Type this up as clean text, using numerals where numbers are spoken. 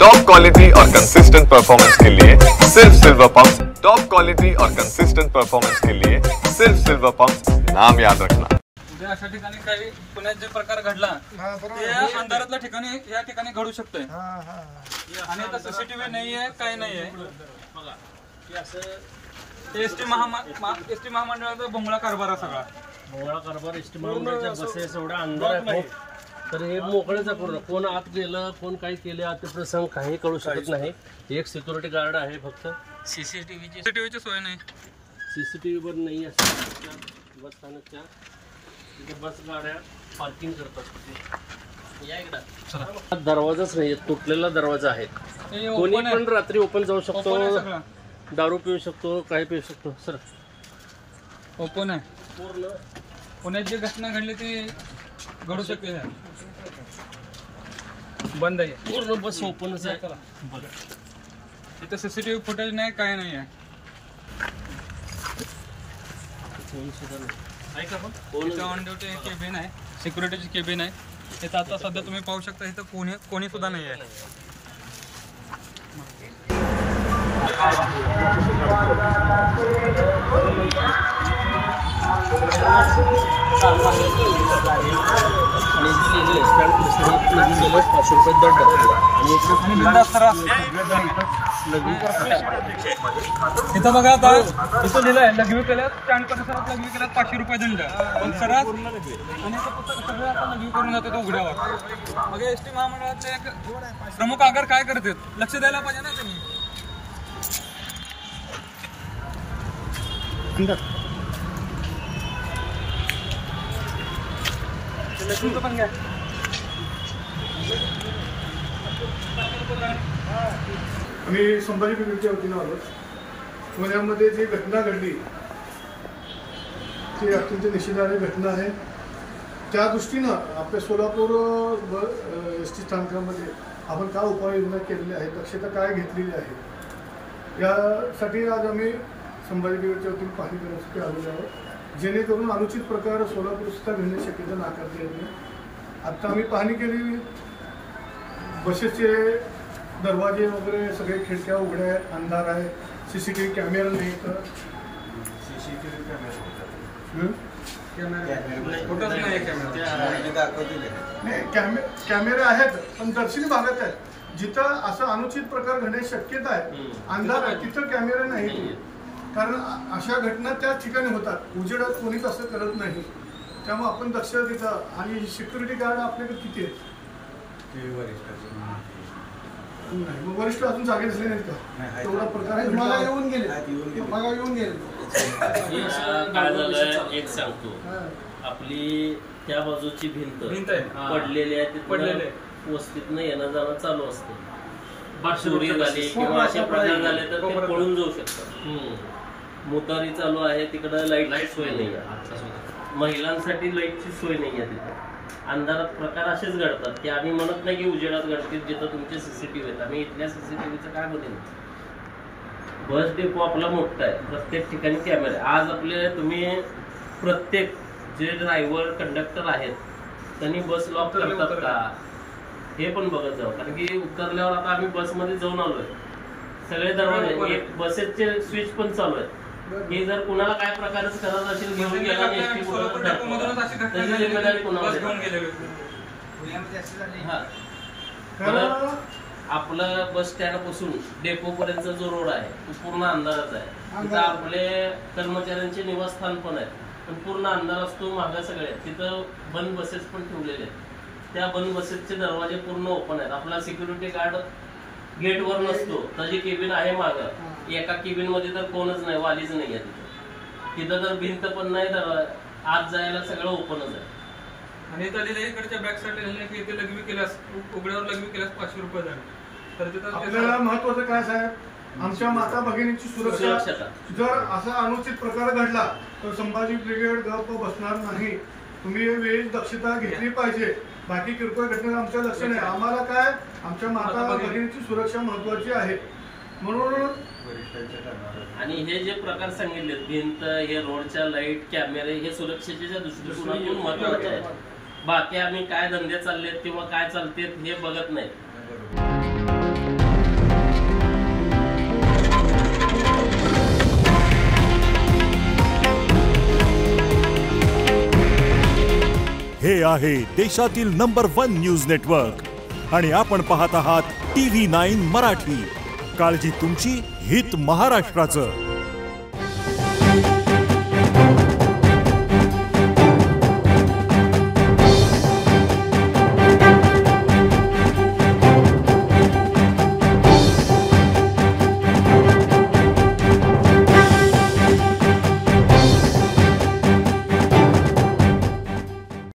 Top quality और consistent performance के लिए सिर्फ सिल्वर पंप। टॉप क्वालिटी और कंसिस्टेंट परफॉर्मेंस के लिए सिर्फ सिल्वर पंप, नाम याद रखना। अशा ठिकाणी काही पुण्यात जे प्रकार घडला ते अंधारातल्या ठिकाणी या ठिकाणी घडू शकतोय आणि आता सीसीटीव्ही नाहीये, काही नाहीये बघा की असं एसटी महामंडळाचा भोंगळा कारभार सगळा भोंगळा कारभार एसटी महामंडळाच्या बसेस एवढा अंधार आहे तर हे मोकळेच पूर्ण कोण आत गेलं कोण काही केले आत प्रसंग काही कळू शकत नाही। एक सिक्युरिटी गार्ड आहे फक्त सीसीटीव्हीची सोय नाही, सीसीटीव्ही वर नाही असं बस स्थानकच्या तिथे बस गाड्या पार्किंग करतात। या एकदा दरवाजाच नाही, तुटलेला दरवाजा आहे, कोणी पण रात्री ओपन जाऊ शकतो, दारू पिऊ शकतो, काही पिऊ शकतो। सर ओपन आहे पूर्ण पुण्यात जी घटना घडली ती घडू शकते, बंद आहे पूर्ण बस ओपनच आहे। तिथे सीसीटीव्ही फुटेज नाही, काय नाही आहे। ऑन ड्युटी केबिन आहे, सिक्युरिटीची केबिन आहे, इथं आता सध्या तुम्ही पाहू शकता इथं कोणी सुद्धा नाही आहे। इथं बघा आता इथं लिहिलंय लघवी केल्यास स्टँड परिसरात लघवी केल्यास 500 रुपये दंड, पण सरास आणि सगळे आता लघवी करून जातात उघड्यावर। मग एसटी महामंडळाचे एक प्रमुख आगार काय करतात, लक्ष द्यायला पाहिजे ना त्यांनी। पण घ्या आम्ही संभाजी ब्रिगेडच्या वतीनं आलो। पुण्यामध्ये जी घटना घडली ती अत्यंत निषेधार्ह घटना आहे। त्या दृष्टीनं आपल्या सोलापूर एस टी स्थानकामध्ये आपण काय उपाययोजना केलेल्या आहेत, दक्षता काय घेतलेली आहे, यासाठी आज आम्ही संभाजी ब्रिगेडच्या वतीनं पाहणी करण्यासाठी आलेलो आहोत, जेणेकरून अनुचित प्रकार सोलापूर सुद्धा घडण्याची शक्यता नाकारता येत नाही। आत्ता आम्ही पाहणी केली, बसेसचे दरवाजे वगैरे सगळे खिडक्या उघड्या आहेत, अंधार आहे, सीसीटीव्ही कॅमेरा नाही, तर कॅमेरे आहेत पण दर्शनी भागात आहेत, जिथं असं अनुचित प्रकार घडण्याची शक्यता आहे, अंधार आहे, तिथं कॅमेरे नाही, कारण अशा घटना त्याच ठिकाणी होतात, उजेडात कोणीच असं करत नाही। त्यामुळे आपण दक्षता घेतात आणि सिक्युरिटी गार्ड आपल्याकडे किती आहेत? मग वरिष्ठ अजून जागे दिसले नाहीत का? तेवढा प्रकार मला येऊन गेले काय झालं एक सांगतो, आपली त्या बाजूची भिंत पडलेली आहे, पडलेले वस्तीतनं येणं जाणं चालू असते, चोरी झाली किंवा अशा प्रकार झाले तर ते पळून जाऊ शकतात। मोटारी चालू आहे, तिकडं लाईट सोय नाही आहे, महिलांसाठी लाईटची सोय नाही आहे, तिथं अंधारात प्रकार असेच घडतात की आम्ही म्हणत नाही की उजेडात घडतील जिथं तुमचे सीसीटीव्ही आहेत, आम्ही इथल्या सीसीटीव्हीचं काय बदल। बस डेपो आपला मोठा आहे, प्रत्येक ठिकाणी कॅमेरे, आज आपले तुम्ही प्रत्येक जे ड्रायव्हर कंडक्टर आहेत त्यांनी बस लॉक करतात का हे पण बघत जाऊ, कारण की उतरल्यावर आता आम्ही बसमध्ये जाऊन आलोय, सगळे दरवाजे एक बसेसचे स्विच पण चालू आहेत, हे जर कुणाला काय प्रकारच करत असेल घेऊन गेला त्याची जिम्मेदारी कुणाला। आपलं बस स्टँड पासून डेपो पर्यंतचा जो रोड आहे तो पूर्ण अंधाराचा आहे, तिथं आपले कर्मचाऱ्यांचे निवासस्थान पण आहे, पण पूर्ण अंधार असतो, मागे सगळे तिथं बंद बसेस पण ठेवलेले आहेत, त्या बंद बसेसचे दरवाजे पूर्ण ओपन आहेत, आपला सिक्युरिटी गार्ड गेटवर नसतो, त्याची केबिन आहे मागं, एका केबिन मध्ये तर कोणच नाही, वालीच नाही आहे तिथं तर भिंत पण नाही, तर आत जायला सगळं ओपनच आहे। आणि इकडच्या बॅक साईड की इथे लघवी केल्यास उघड्यावर लघवी केल्यास 500 रुपये झाले, तर तिथं आपल्याला महत्वाचं काय साहेब, आमच्या माता भगिनींची सुरक्षा, जर असा अनुचित प्रकार घडला तर संभाजी ब्रिगेड गप्प बसणार नाही, तुम्ही वेळेस दक्षता घेतली पाहिजे। बाकी किरकोळ घटनेला आमचं लक्ष नाही, आम्हाला काय आमच्या माता भगिनीची सुरक्षा महत्वाची आहे म्हणून। आणि हे जे प्रकार सांगितले भिंत, हे रोडच्या लाईट, कॅमेरे, हे सुरक्षेच्या दृष्टिकोनातून महत्वाचे आहेत, बाकी आम्ही काय धंदे चाललेत किंवा काय चालतेत हे बघत नाही। हे आहे देशातील नंबर 1 न्यूज नेटवर्क आणि आपण पाहत आहात TV9 मराठी. काळजी तुमची, हित महाराष्ट्राचं.